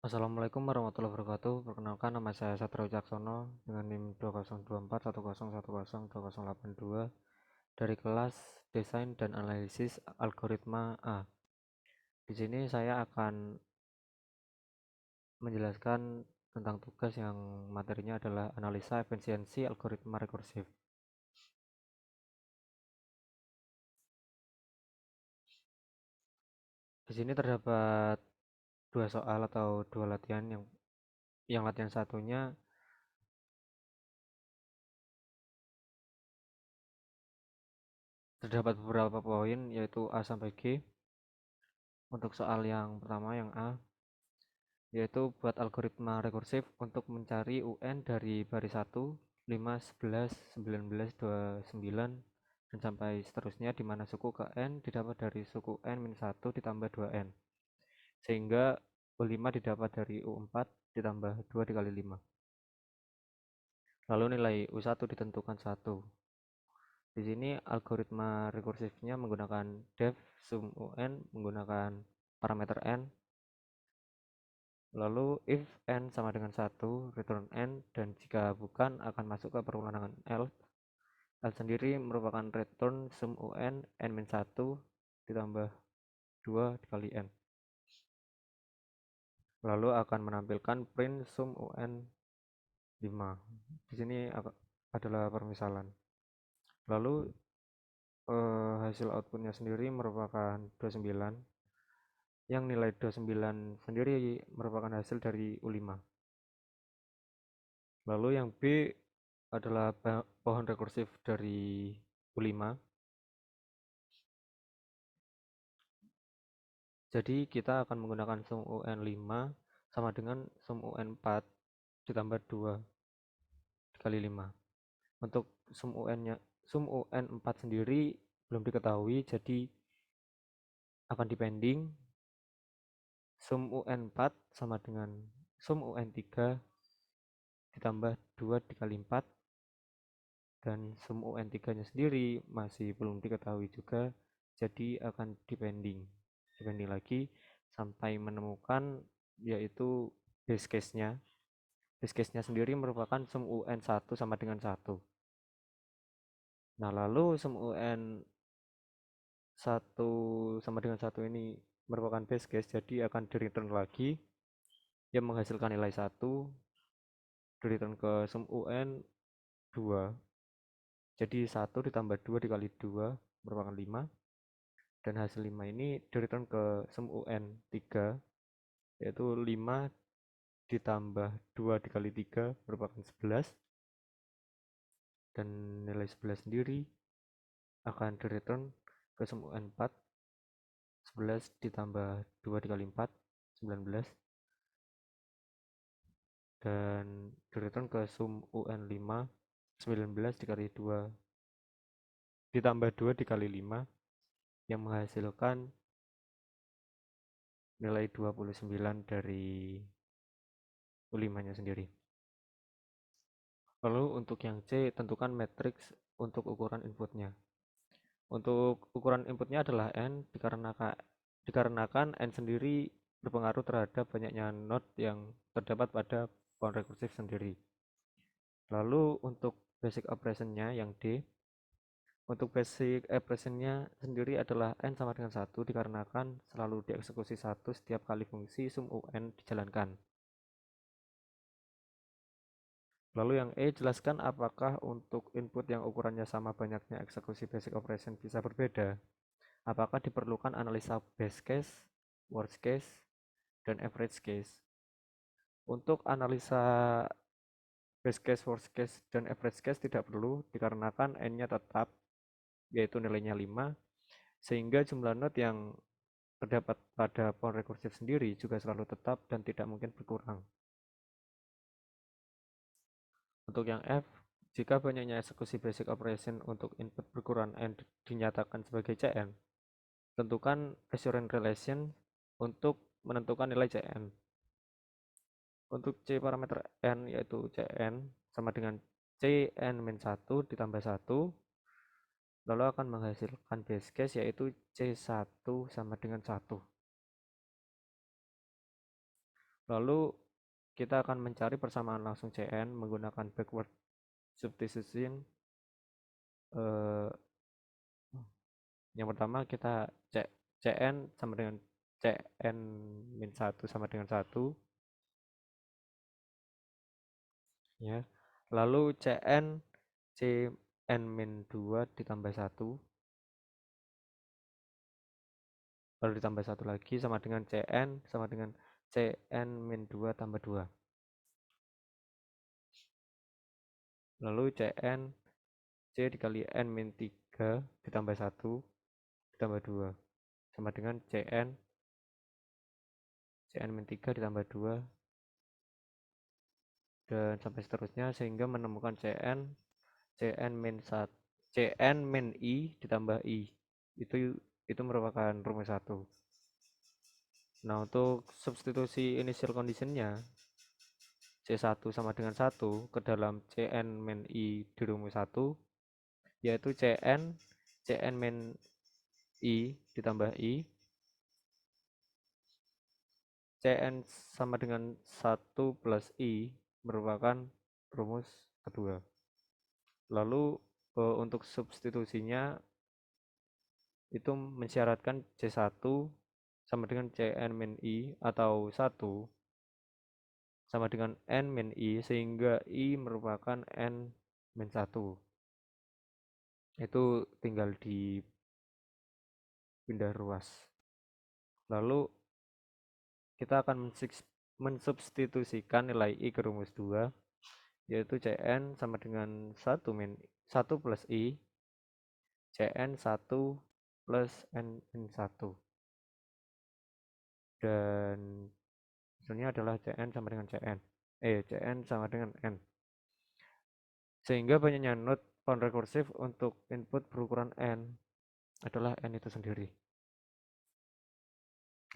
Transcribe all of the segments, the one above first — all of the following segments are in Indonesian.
Assalamualaikum warahmatullahi wabarakatuh. Perkenalkan, nama saya Satrio Wicaksono dengan NIM 202410102082 dari kelas Desain dan Analisis Algoritma A. Di sini saya akan menjelaskan tentang tugas yang materinya adalah analisa efisiensi algoritma rekursif. Di sini terdapat dua soal atau dua latihan yang latihan satunya terdapat beberapa poin yaitu A sampai G. Untuk soal yang pertama yang A, yaitu buat algoritma rekursif untuk mencari UN dari baris 1, 5, 11, 19, 29, dan sampai seterusnya di mana suku ke N didapat dari suku N-1 ditambah 2N, sehingga U5 didapat dari U4 ditambah 2 dikali 5. Lalu nilai U1 ditentukan 1. Di sini algoritma rekursifnya menggunakan def sum UN menggunakan parameter N. Lalu if n sama dengan 1, return n, dan jika bukan akan masuk ke perulangan else. Else sendiri merupakan return sum un n-1 ditambah 2 dikali n. Lalu akan menampilkan print sum un 5. Di sini adalah permisalan. Lalu hasil outputnya sendiri merupakan 29, yang nilai 29 sendiri merupakan hasil dari U5. Lalu yang B adalah pohon rekursif dari U5. Jadi kita akan menggunakan sum UN5 sama dengan sum UN4 ditambah 2 dikali 5. Untuk sum UN4 sendiri belum diketahui, jadi akan dipending. Sum UN4 sama dengan sum UN3 ditambah 2 dikali 4, dan sum UN3 nya sendiri masih belum diketahui juga, jadi akan dipending lagi sampai menemukan yaitu base case-nya. Base case-nya sendiri merupakan sum UN1 sama dengan 1. Nah, lalu sum UN1 sama dengan 1 ini merupakan base case, jadi akan di return lagi yang menghasilkan nilai 1, di return ke sum UN2. Jadi 1 ditambah 2 dikali 2 merupakan 5, dan hasil 5 ini di return ke sum UN3, yaitu 5 ditambah 2 dikali 3 merupakan 11, dan nilai 11 sendiri akan di return ke sum UN4. 11 ditambah 2 dikali 4 19, dan di return ke sum UN5. 19 dikali 2 ditambah 2 dikali 5 yang menghasilkan nilai 29 dari U5 nya sendiri. Lalu untuk yang C, tentukan matriks untuk ukuran inputnya. Untuk ukuran inputnya adalah N, dikarenakan N sendiri berpengaruh terhadap banyaknya node yang terdapat pada pohon rekursif sendiri. Lalu untuk basic operationnya yang D, untuk basic operationnya sendiri adalah N sama dengan 1 dikarenakan selalu dieksekusi 1 setiap kali fungsi sum UN dijalankan. Lalu yang E, jelaskan apakah untuk input yang ukurannya sama banyaknya eksekusi basic operation bisa berbeda. Apakah diperlukan analisa base case, worst case, dan average case. Untuk analisa base case, worst case, dan average case tidak perlu dikarenakan N-nya tetap, yaitu nilainya 5, sehingga jumlah node yang terdapat pada pohon rekursif sendiri juga selalu tetap dan tidak mungkin berkurang. Untuk yang F, jika banyaknya eksekusi basic operation untuk input berukuran N dinyatakan sebagai Cn, tentukan assurance relation untuk menentukan nilai Cn. Untuk C parameter N yaitu Cn sama dengan Cn-1 ditambah 1, lalu akan menghasilkan base case yaitu C1 sama dengan 1. Lalu kita akan mencari persamaan langsung Cn menggunakan backward substitution. Yang pertama kita Cn sama dengan Cn min 1 sama dengan 1 ya. Lalu Cn min 2 ditambah 1 baru ditambah 1 lagi sama dengan Cn sama dengan Cn min 2 tambah 2. Lalu Cn C dikali N min 3 ditambah 1 ditambah 2 sama dengan Cn min 3 ditambah 2 dan sampai seterusnya sehingga menemukan Cn min 1 Cn min I ditambah I itu merupakan rumus 1. Nah, untuk substitusi initial conditionnya C1 sama dengan 1 ke dalam Cn min I di rumus 1 yaitu Cn min I ditambah I Cn sama dengan 1 plus I merupakan rumus kedua. Lalu untuk substitusinya itu mensyaratkan C1 sama dengan Cn min I atau 1 sama dengan N min I sehingga I merupakan N min 1. Itu tinggal dipindah ruas. Lalu kita akan mensubstitusikan nilai I ke rumus 2 yaitu Cn sama dengan 1 plus I Cn 1 plus N min 1 dan hasilnya adalah Cn sama dengan Cn sama dengan N sehingga banyaknya node found recursive untuk input berukuran N adalah N itu sendiri.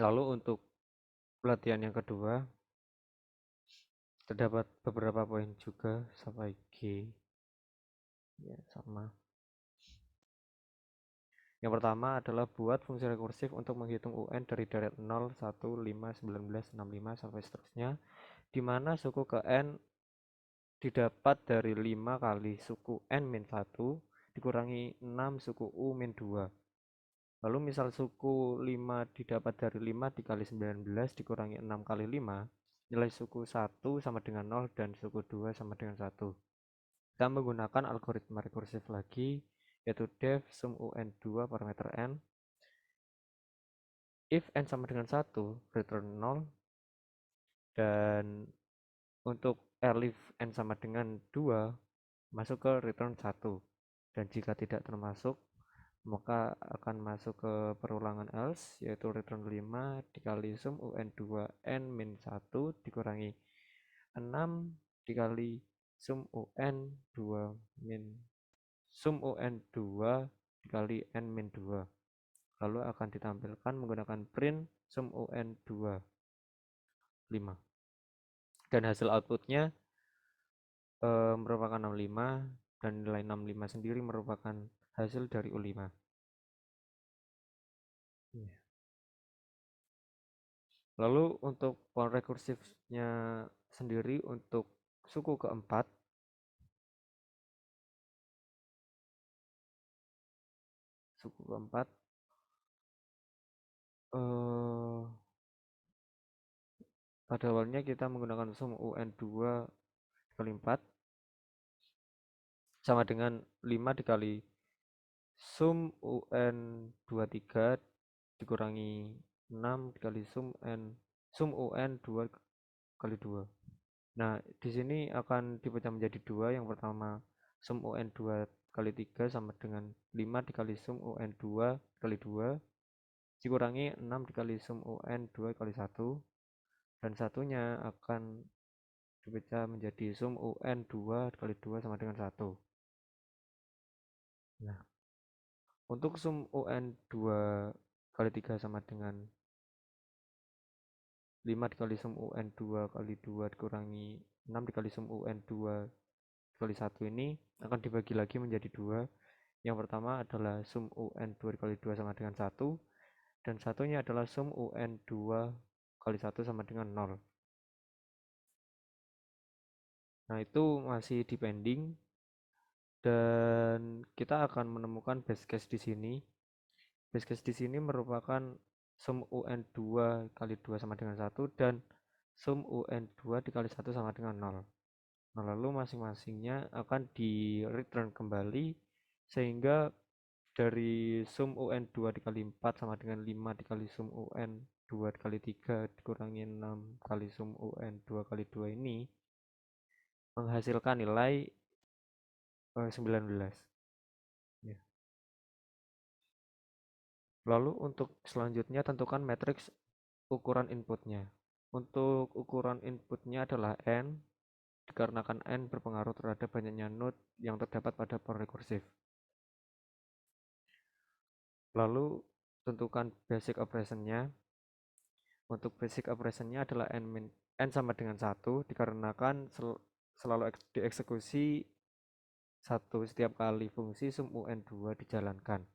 Lalu untuk pelatihan yang kedua terdapat beberapa poin juga sampai G ya sama. Yang pertama adalah buat fungsi rekursif untuk menghitung UN dari deret 0, 1, 5, 19, 65 sampai seterusnya di mana suku ke N didapat dari 5 kali suku N min 1 dikurangi 6 suku U min 2. Lalu misal suku 5 didapat dari 5 dikali 19 dikurangi 6 kali 5, nilai suku 1 sama dengan 0 dan suku 2 sama dengan 1. Kita menggunakan algoritma rekursif lagi, yaitu def sum UN2 parameter N. If N sama dengan 1, return 0. Dan untuk elif N sama dengan 2, masuk ke return 1. Dan jika tidak termasuk, maka akan masuk ke perulangan else yaitu return 5 dikali sum UN2 N min 1 dikurangi 6 dikali sum UN2 dikali N min 2 lalu akan ditampilkan menggunakan print sum UN2 5 dan hasil outputnya merupakan 65 dan nilai 65 sendiri merupakan hasil dari U5. Lalu untuk poin rekursifnya sendiri untuk suku keempat pada awalnya kita menggunakan sum UN2 kali 4 sama dengan 5 dikali sum UN23 dikurangi 6 dikali sum UN2 kali 2. Nah, di sini akan dipecah menjadi 2. Yang pertama sum UN2 kali 3 sama dengan 5 dikali sum UN2 kali 2 dikurangi 6 dikali sum UN2 kali 1 dan satunya akan dipecah menjadi sum UN2 kali 2 sama dengan 1. Nah, untuk sum UN2 kali 3 sama dengan 5 dikali sum UN2 kali 2 dikurangi 6 dikali sum UN2 kali 1 ini akan dibagi lagi menjadi 2. Yang pertama adalah sum UN2 kali 2 sama dengan 1 dan satunya adalah sum UN2 kali 1 sama dengan 0. Nah, itu masih depending dan kita akan menemukan base case di sini. Base case di sini merupakan sum UN 2 kali 2 sama dengan 1 dan sum UN 2 dikali 1 sama dengan 0. Nah, lalu masing-masingnya akan di return kembali sehingga dari sum UN 2 dikali 4 sama dengan 5 dikali sum UN 2 dikali 3 dikurangi 6 kali sum UN 2 kali 2 ini menghasilkan nilai 19. Ya. Lalu untuk selanjutnya tentukan matriks ukuran inputnya. Untuk ukuran inputnya adalah n, dikarenakan n berpengaruh terhadap banyaknya node yang terdapat pada for recursive. Lalu tentukan basic operationnya. Untuk basic operationnya adalah n sama dengan 1 dikarenakan selalu dieksekusi 1 setiap kali fungsi sum UN2 dijalankan.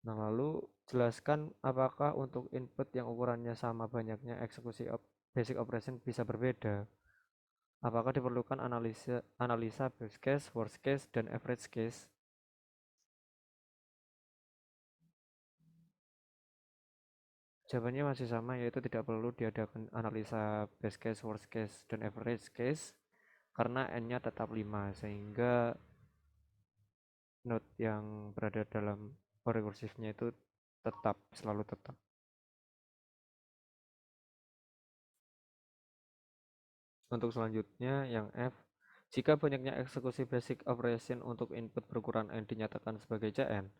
Nah, lalu jelaskan apakah untuk input yang ukurannya sama banyaknya eksekusi basic operation bisa berbeda. Apakah diperlukan analisa best case, worst case, dan average case? Jawabannya masih sama, yaitu tidak perlu diadakan analisa best case, worst case, dan average case karena n-nya tetap 5 sehingga node yang berada dalam recursive-nya itu tetap, selalu tetap. Untuk selanjutnya yang F, jika banyaknya eksekusi basic operation untuk input berukuran n dinyatakan sebagai Cn,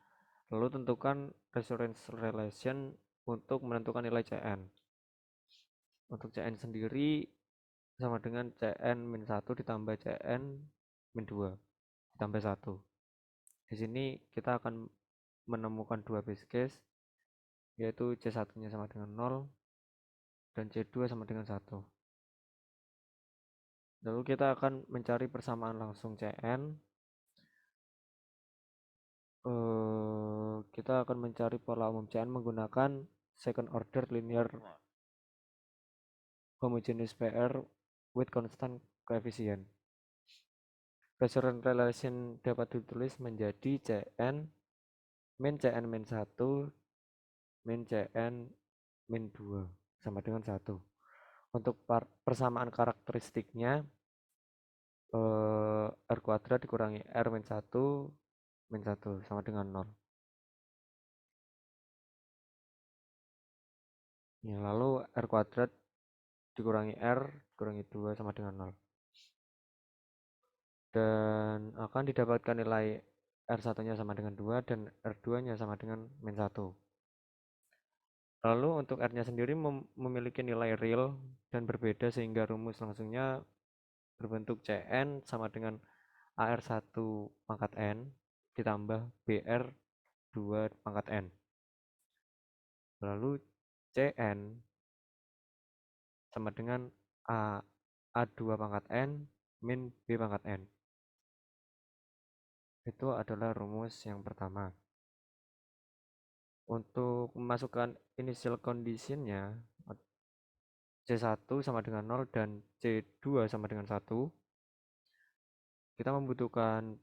lalu tentukan reference relation untuk menentukan nilai Cn. Untuk Cn sendiri sama dengan Cn-1 ditambah Cn-2 ditambah 1. Di sini kita akan menemukan dua base case, yaitu C1-nya sama dengan 0 dan C2 sama dengan 1. Lalu kita akan mencari persamaan langsung Cn. Kita akan mencari pola umum Cn menggunakan second order linear homogeneous pair with constant coefficient. Reference relation dapat ditulis menjadi Cn min Cn min 1 min Cn min 2 sama dengan 1. Untuk persamaan karakteristiknya R kuadrat dikurangi R min 1 min 1 sama dengan 0. Ya, lalu R kuadrat dikurangi R dikurangi 2 sama dengan 0. Dan akan didapatkan nilai R1-nya sama dengan 2 dan R2-nya sama dengan min 1. Lalu untuk R-nya sendiri memiliki nilai real dan berbeda sehingga rumus langsungnya berbentuk Cn sama dengan AR1 pangkat N ditambah BR2 pangkat N. Lalu Cn sama dengan A2 pangkat N min B pangkat N. Itu adalah rumus yang pertama. Untuk memasukkan initial conditionnya C1 sama dengan 0 dan C2 sama dengan 1, kita membutuhkan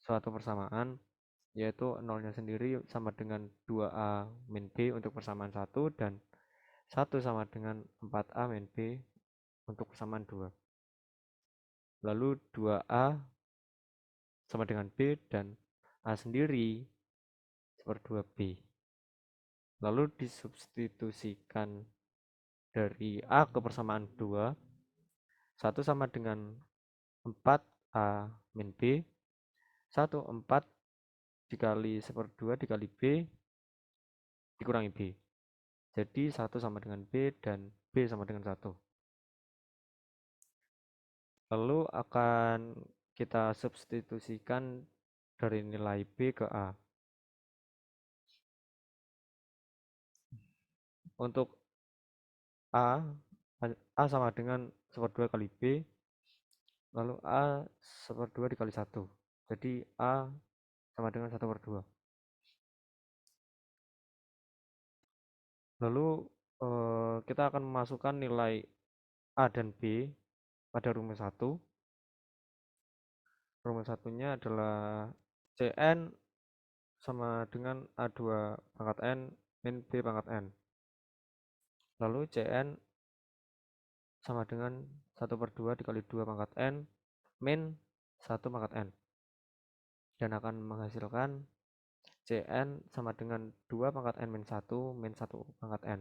suatu persamaan, yaitu 0-nya sendiri sama dengan 2A min B untuk persamaan 1 dan 1 sama dengan 4A min B untuk persamaan 2. Lalu 2A sama dengan B dan A sendiri seper 2B. Lalu disubstitusikan dari A ke persamaan 2, 1 sama dengan 4A min B, 1 4 dikali seper 2 dikali B dikurangi B. Jadi 1 sama dengan B dan B sama dengan 1. Lalu akan kita substitusikan dari nilai B ke A. Untuk A sama dengan seper 2 kali B, lalu A seper 2 dikali 1. Jadi A sama dengan 1/2. Lalu kita akan memasukkan nilai A dan B pada rumus 1. Rumus satunya adalah Cn sama dengan A2 pangkat N min B pangkat N. Lalu Cn sama dengan 1/2 dikali 2 pangkat N min 1 pangkat N. Dan akan menghasilkan Cn sama dengan 2 pangkat N min 1 min 1 pangkat N.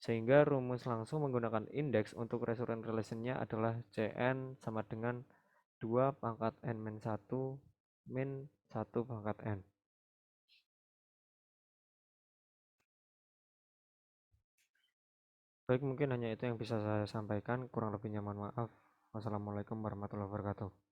Sehingga rumus langsung menggunakan indeks untuk resultant relationnya adalah Cn sama dengan 2 pangkat N min 1 min 1 pangkat N. Baik, mungkin hanya itu yang bisa saya sampaikan. Kurang lebihnya mohon maaf. Wassalamualaikum warahmatullahi wabarakatuh.